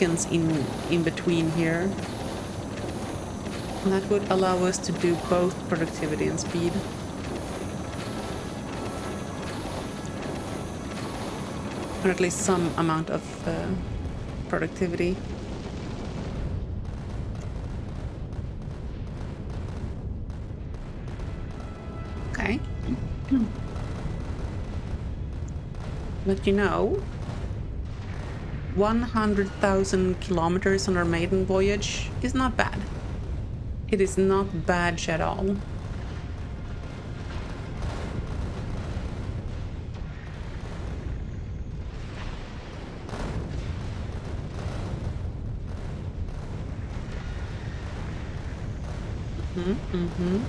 in between here. And that would allow us to do both productivity and speed. Or at least some amount of productivity. Okay. But you know, 100,000 kilometers on our maiden voyage is not bad. It is not bad at all. Mm-hmm.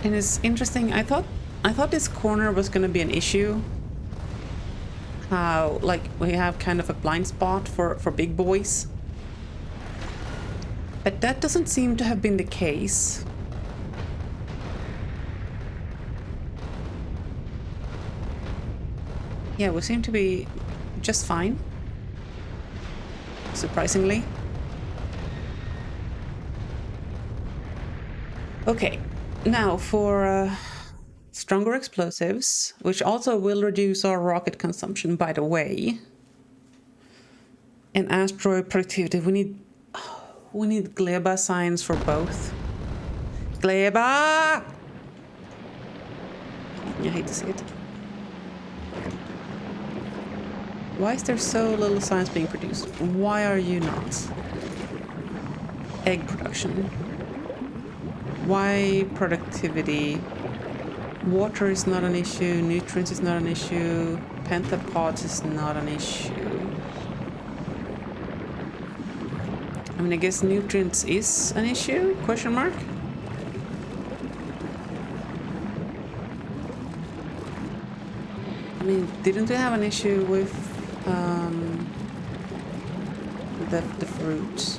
And it's interesting. I thought this corner was going to be an issue. How like we have kind of a blind spot for big boys. But that doesn't seem to have been the case. Yeah, we seem to be just fine. Surprisingly. Okay, now for stronger explosives, which also will reduce our rocket consumption, by the way. And asteroid productivity, we need Gleba signs for both. Gleba! I hate to see it. Why is there so little science being produced? Why are you not? Egg production. Why productivity? Water is not an issue. Nutrients is not an issue. Pentapods is not an issue. I mean, I guess nutrients is an issue? Question mark? I mean, didn't we have an issue with the fruits?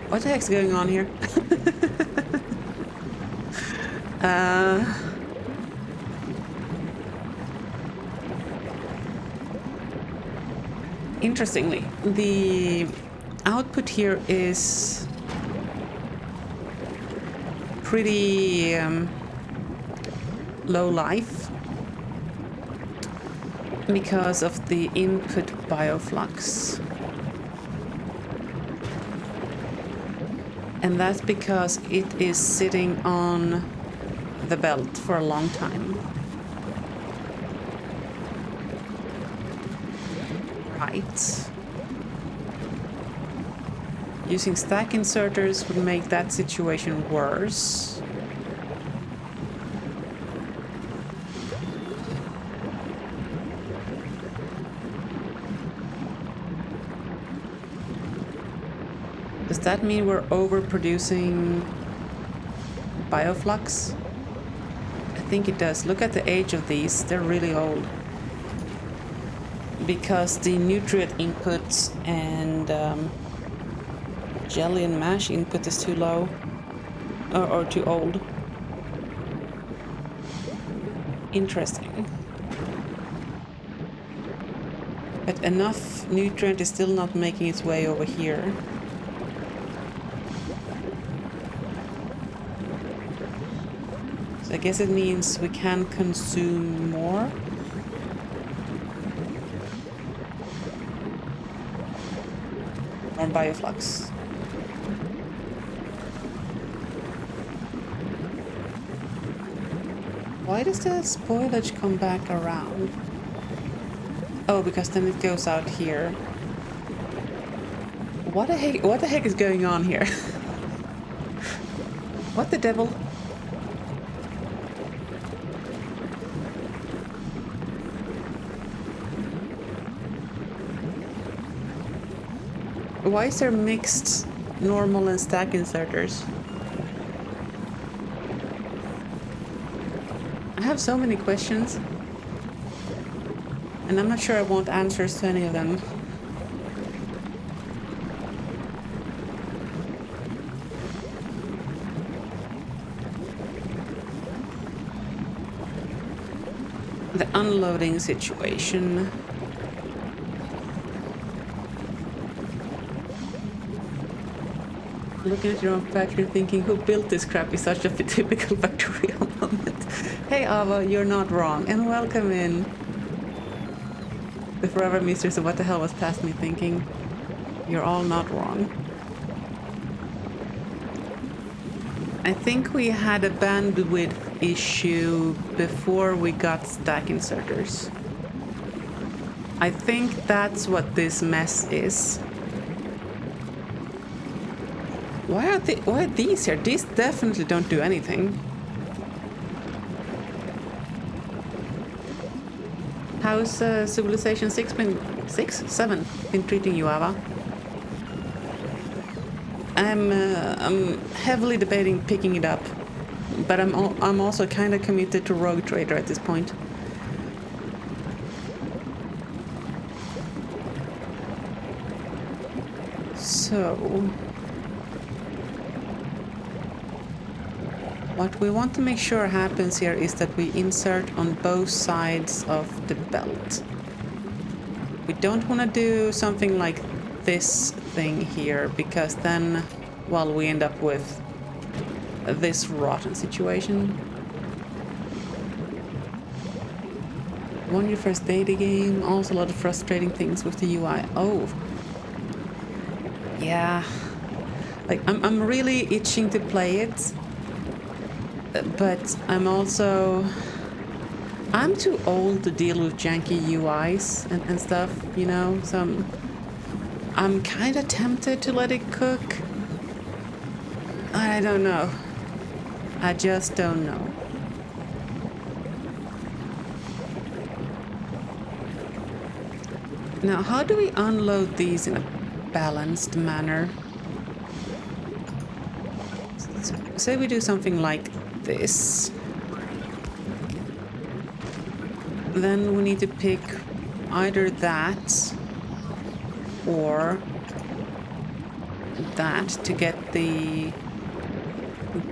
What the heck's going on here? Interestingly, the output here is pretty low life because of the input bioflux. And that's because it is sitting on the belt for a long time. Right. Using stack inserters would make that situation worse. Does that mean we're overproducing bioflux? I think it does. Look at the age of these. They're really old. Because the nutrient inputs and jelly and mash input is too low. Or too old. Interesting. But enough nutrient is still not making its way over here. I guess it means we can consume more. More bioflux. Why does the spoilage come back around? Oh, because then it goes out here. What the heck is going on here? What the devil? Why is there mixed normal and stack inserters? I have so many questions. And I'm not sure I want answers to any of them. The unloading situation. Looking at your own factory thinking, who built this crap is such a typical Factorio moment. Hey Ava, you're not wrong, and welcome in. The forever mistress of what the hell was past me thinking. You're all not wrong. I think we had a bandwidth issue before we got stack inserters. I think that's what this mess is. Why are these here? These definitely don't do anything. How's Civilization 7 been treating you, Ava? I'm heavily debating picking it up, but I'm also kind of committed to Rogue Trader at this point. So, what we want to make sure happens here is that we insert on both sides of the belt. We don't want to do something like this thing here, because then, well, we end up with this rotten situation. Won your first daily game, also a lot of frustrating things with the UI. Oh. Yeah. Like, I'm really itching to play it. But I'm too old to deal with janky UIs and stuff, you know? So I'm kind of tempted to let it cook. I don't know. I just don't know. Now, how do we unload these in a balanced manner? So, say we do something like this. Then we need to pick either that or that to get the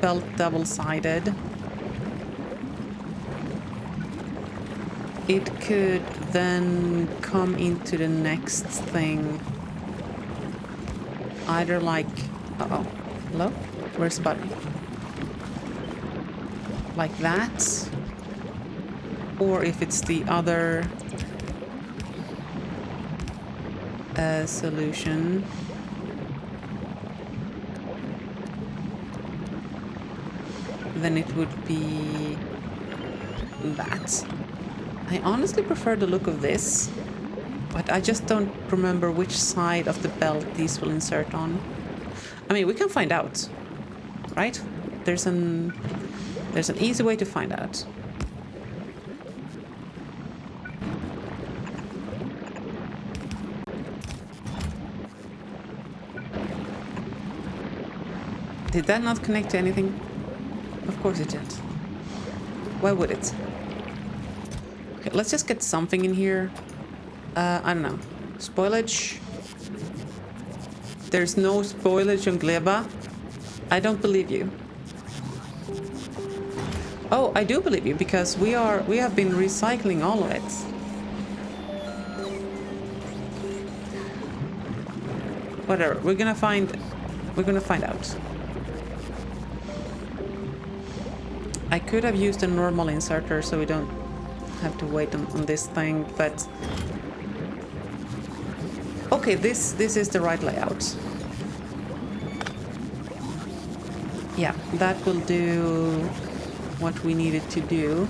belt double-sided. It could then come into the next thing. Either like... Uh-oh. Hello? Where's the button? Like that. Or if it's the other solution. Then it would be that. I honestly prefer the look of this, but I just don't remember which side of the belt these will insert on. I mean, we can find out, right? There's an easy way to find out. Did that not connect to anything? Of course it did. Why would it? Okay, let's just get something in here. I don't know. Spoilage. There's no spoilage on Gleba. I don't believe you. Oh, I do believe you, because we have been recycling all of it. Whatever. We're gonna find out. I could have used a normal inserter so we don't have to wait on this thing, but okay, this is the right layout. Yeah, that will do what we needed to do.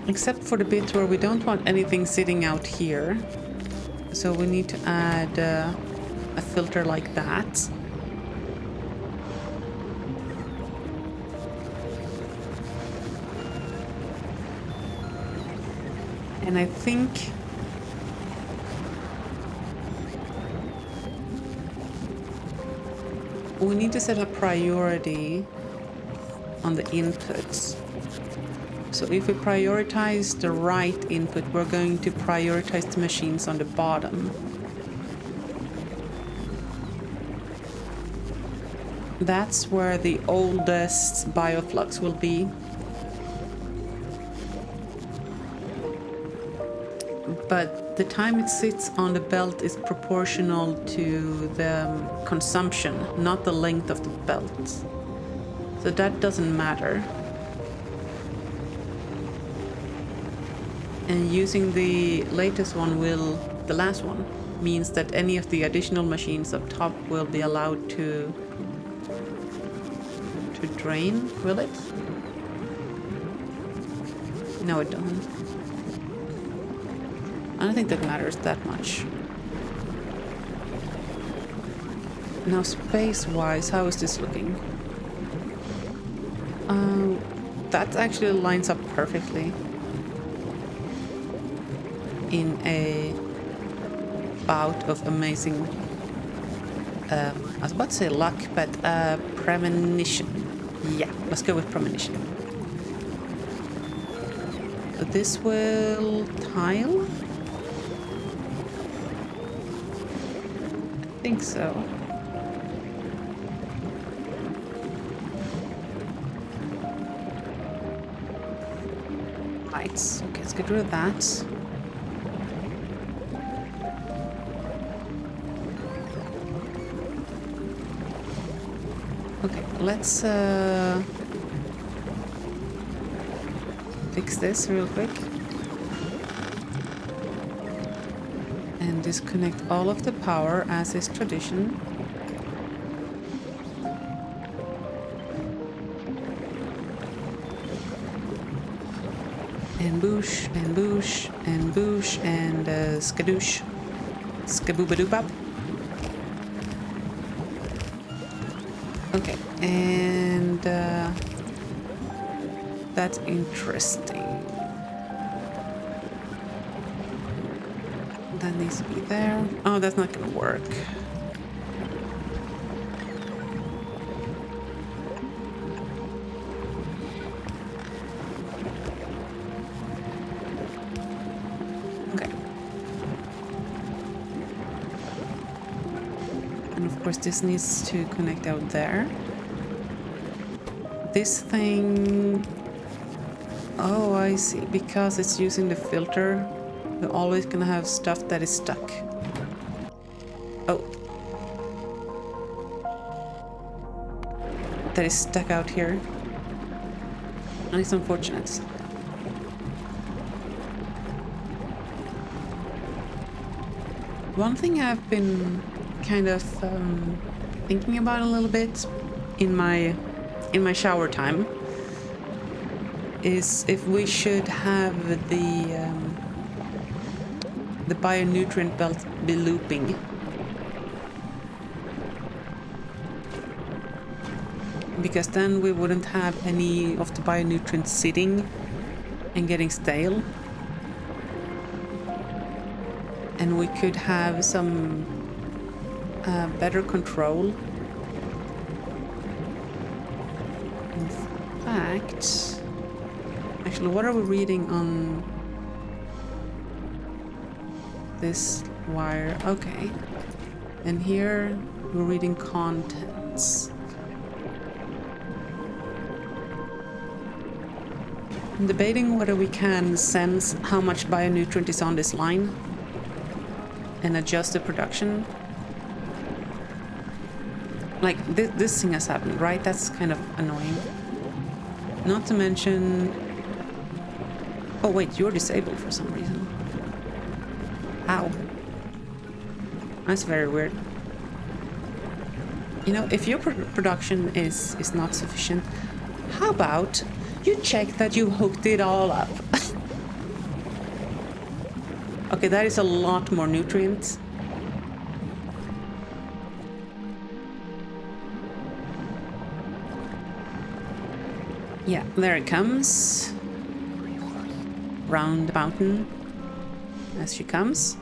Except for the bit where we don't want anything sitting out here. So we need to add a filter like that. And I think we need to set a priority on the inputs. So if we prioritize the right input, we're going to prioritize the machines on the bottom. That's where the oldest bioflux will be. But the time it sits on the belt is proportional to the consumption, not the length of the belt. So that doesn't matter. And using the latest one will, the last one, means that any of the additional machines up top will be allowed to drain, will it? No, it doesn't. I don't think that matters that much. Now, space-wise, how is this looking? That actually lines up perfectly in a bout of amazing, I was about to say luck, but premonition. Yeah, let's go with premonition. This will tile? I think so. Lights. Okay, let's get rid of that. Okay, let's fix this real quick. And disconnect all of the power as is tradition. And boosh, and boosh, and boosh, and skadoosh. Skaboobadoobab. Okay, and that's interesting. That needs to be there. Oh, that's not gonna work. Okay. And of course this needs to connect out there. This thing... Oh, I see. Because it's using the filter, we're always gonna have stuff that is stuck. Oh. That is stuck out here. And it's unfortunate. One thing I've been kind of thinking about a little bit in my shower time is if we should have the bionutrient belt be looping. Because then we wouldn't have any of the bionutrients sitting and getting stale. And we could have some better control. In fact, actually, what are we reading on this wire? Okay. And here we're reading contents. I'm debating whether we can sense how much bionutrient is on this line and adjust the production. Like, this thing has happened, right? That's kind of annoying. Not to mention... Oh wait, you're disabled for some reason. Ow. That's very weird. You know, if your production is not sufficient, how about you check that you hooked it all up? Okay, that is a lot more nutrients. Yeah, there it comes. Round the mountain as she comes.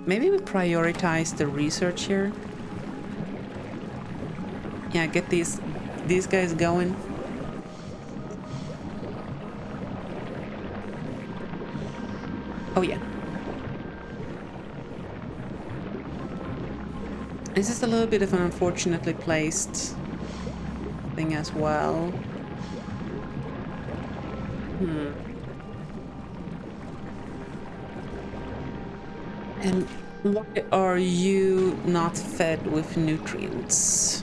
Maybe we prioritize the research here. Yeah, get these guys going. Oh yeah. This is a little bit of an unfortunately placed thing as well. And why are you not fed with nutrients?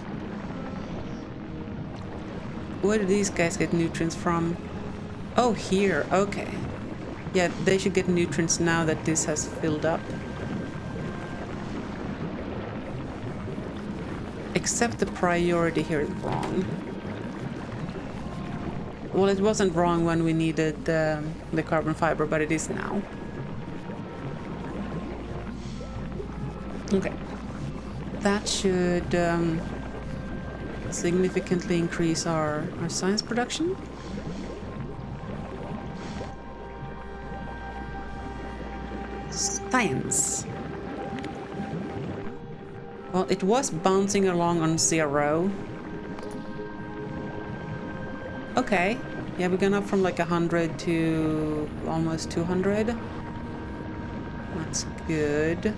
Where do these guys get nutrients from? Oh, here. Okay. Yeah, they should get nutrients now that this has filled up. Except the priority here is wrong. Well, it wasn't wrong when we needed the carbon fiber, but it is now. Okay. That should significantly increase our science production. Science. Well, it was bouncing along on 0. Okay. Yeah, we've gone up from like 100 to almost 200. That's good.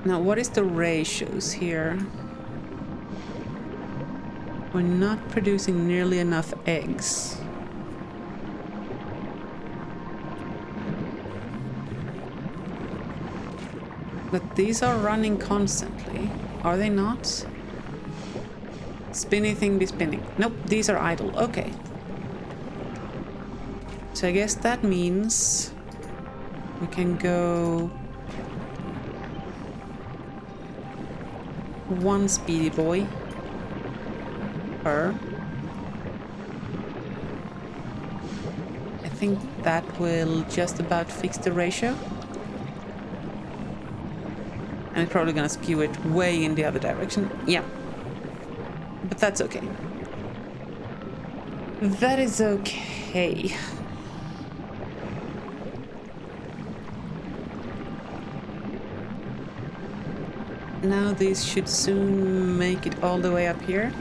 Now, what is the ratios here? We're not producing nearly enough eggs. But these are running constantly, are they not? Spinny thing be spinning. Nope, these are idle. Okay. So I guess that means we can go one speedy boy per. I think that will just about fix the ratio. And it's probably gonna skew it way in the other direction. Yeah. But that's okay. That is okay. Now these should soon make it all the way up here.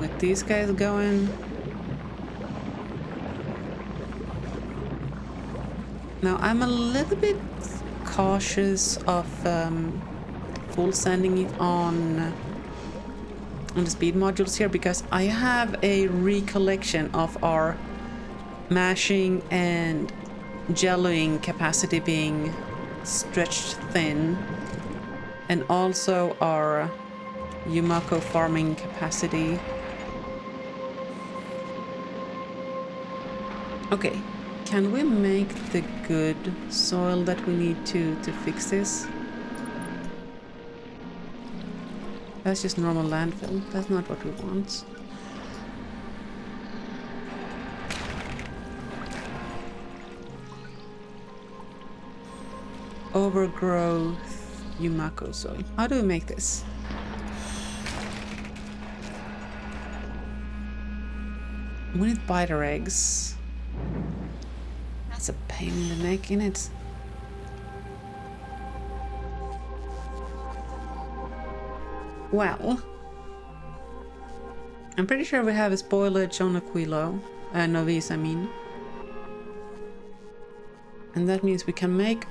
With these guys going. Now I'm a little bit cautious of full sending it on the speed modules here, because I have a recollection of our mashing and jelloing capacity being stretched thin, and also our Yumako farming capacity. Okay. Can we make the good soil that we need to fix this? That's just normal landfill. That's not what we want. Overgrowth Yumako soil. How do we make this? We need biter eggs. That's a pain in the neck, isn't it? Well, I'm pretty sure we have a spoilage on Aquilo, Novice, I mean. And that means we can make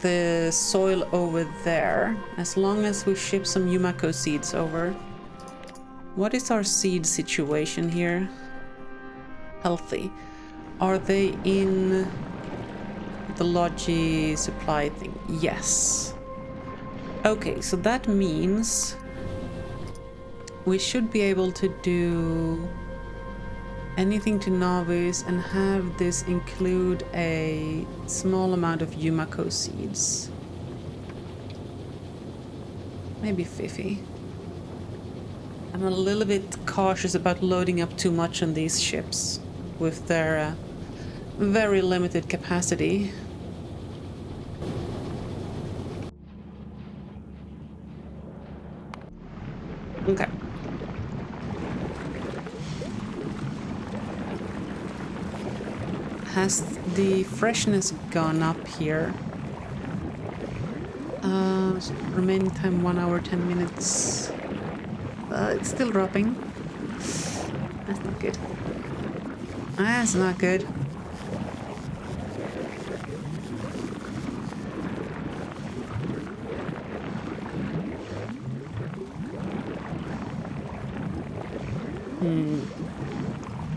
the soil over there, as long as we ship some Yumako seeds over. What is our seed situation here? Healthy. Are they in the Logi supply thing? Yes. Okay, so that means we should be able to do anything to Novice and have this include a small amount of Yumako seeds. Maybe 50. I'm a little bit cautious about loading up too much on these ships with their very limited capacity. Okay. Has the freshness gone up here? Remaining time 1 hour 10 minutes. It's still dropping. That's not good. That's not good.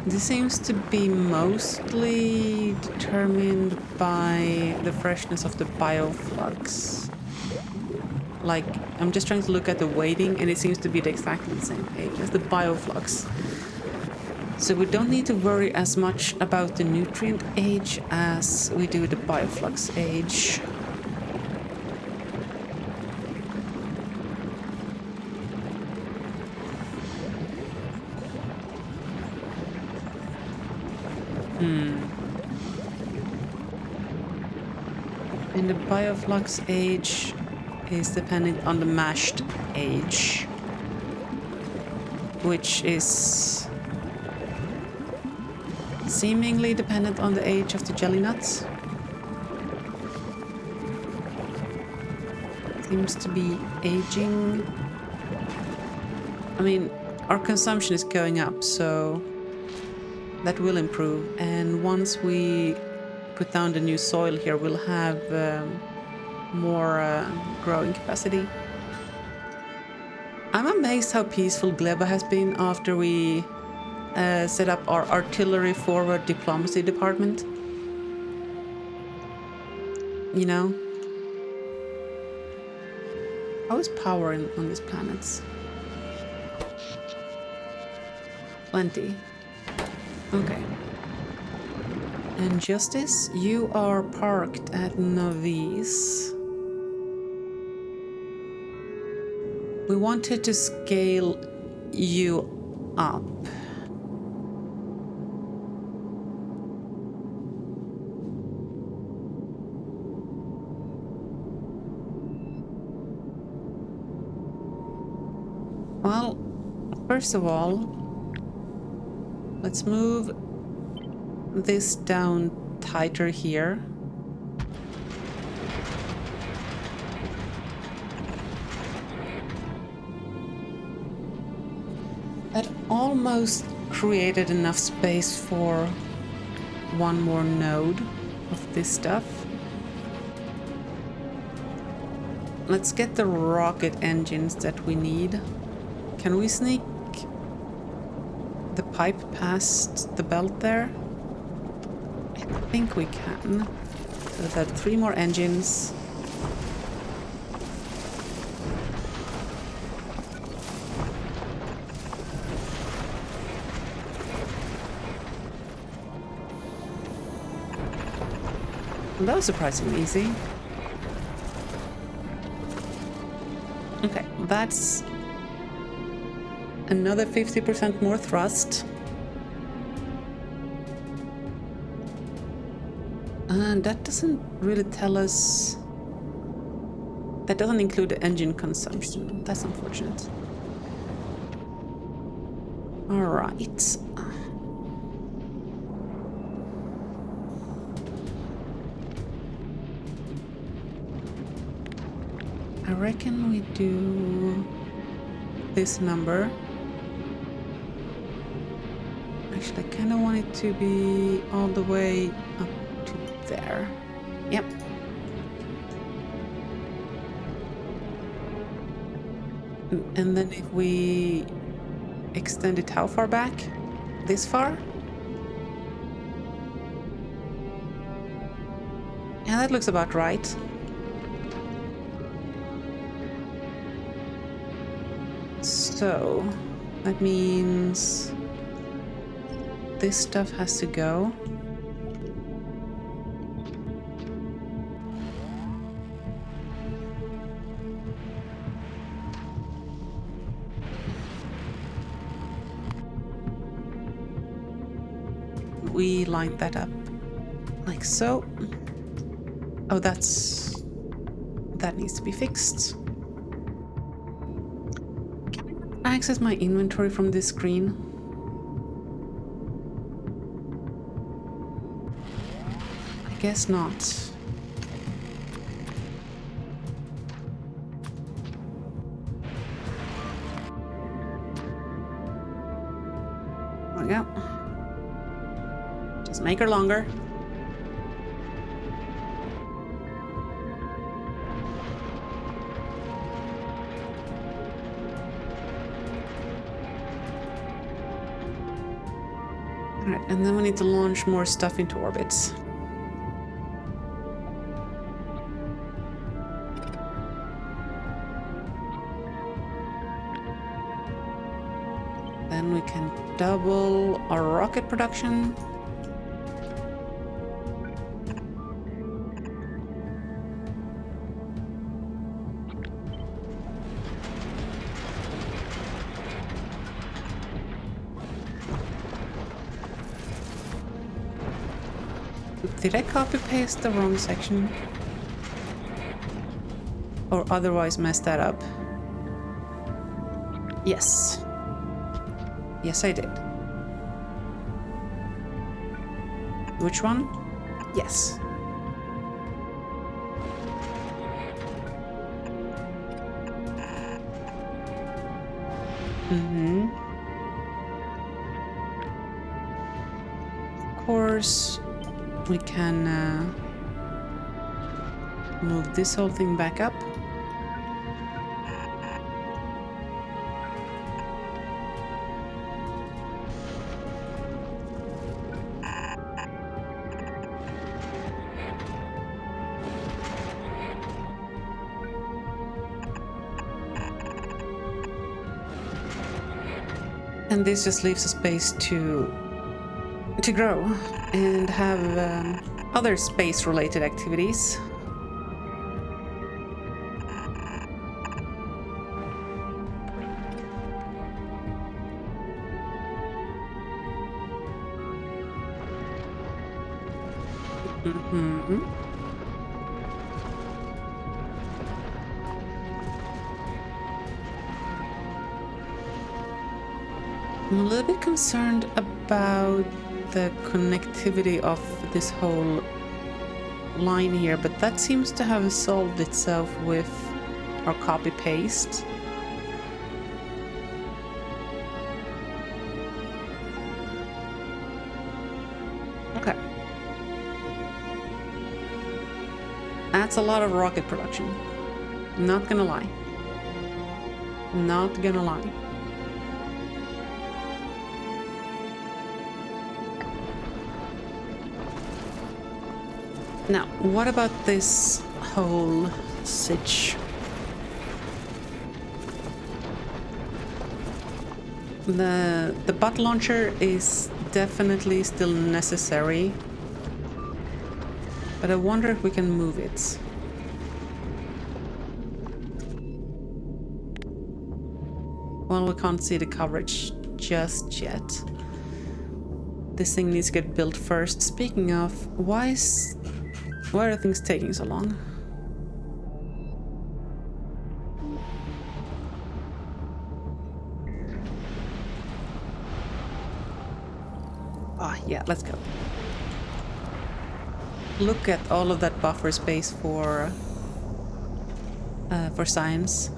This seems to be mostly determined by the freshness of the bioflux. Like, I'm just trying to look at the weighting, and it seems to be exactly the same page as the bioflux. So we don't need to worry as much about the nutrient age as we do the bioflux age. And the bioflux age is dependent on the mashed age, which is seemingly dependent on the age of the jelly nuts. Seems to be aging. I mean, our consumption is going up, so that will improve. And once we put down the new soil here, we'll have more growing capacity. I'm amazed how peaceful Gleba has been after we set up our artillery forward diplomacy department. You know? How is power on these planets? Plenty. Okay. And Justice, you are parked at Novice. We wanted to scale you up. Well, first of all, let's move this down tighter here. That almost created enough space for one more node of this stuff. Let's get the rocket engines that we need. Can we sneak the pipe past the belt there? I think we can. So that 3 more engines. Well, that was surprisingly easy. Okay, that's another 50% more thrust. And that doesn't really tell us... That doesn't include the engine consumption. That's unfortunate. Alright. I reckon we do this number. Actually, I kind of want it to be all the way up to there. Yep. And then if we extend it how far back? This far? Yeah, that looks about right. So, that means this stuff has to go. We line that up like so. Oh, that needs to be fixed. Can I access my inventory from this screen? guess not. There we go. Just make her longer. Alright, and then we need to launch more stuff into orbits. Then we can double our rocket production. Did I copy paste the wrong section? Or otherwise mess that up? Yes. Yes, I did. Which one? Yes. Of course, we can move this whole thing back up. And this just leaves a space to grow and have other space-related activities. I'm a little bit concerned about the connectivity of this whole line here, but that seems to have solved itself with our copy paste. Okay. That's a lot of rocket production. Not gonna lie. Not gonna lie. Now, what about this whole sitch? The butt launcher is definitely still necessary, but I wonder if we can move it. Well, we can't see the coverage just yet. This thing needs to get built first. Speaking of, why are things taking so long? Ah, yeah, let's go. Look at all of that buffer space for science.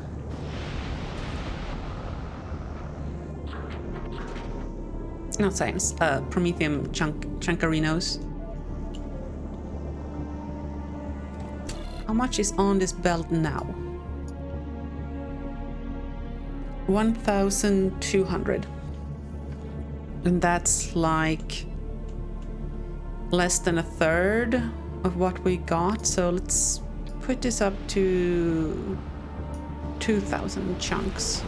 Not science, Promethium chunkarinos. How much is on this belt now? 1,200. And that's like less than a third of what we got. So let's put this up to 2,000 chunks.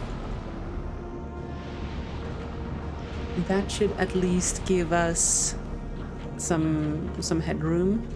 That should at least give us some headroom.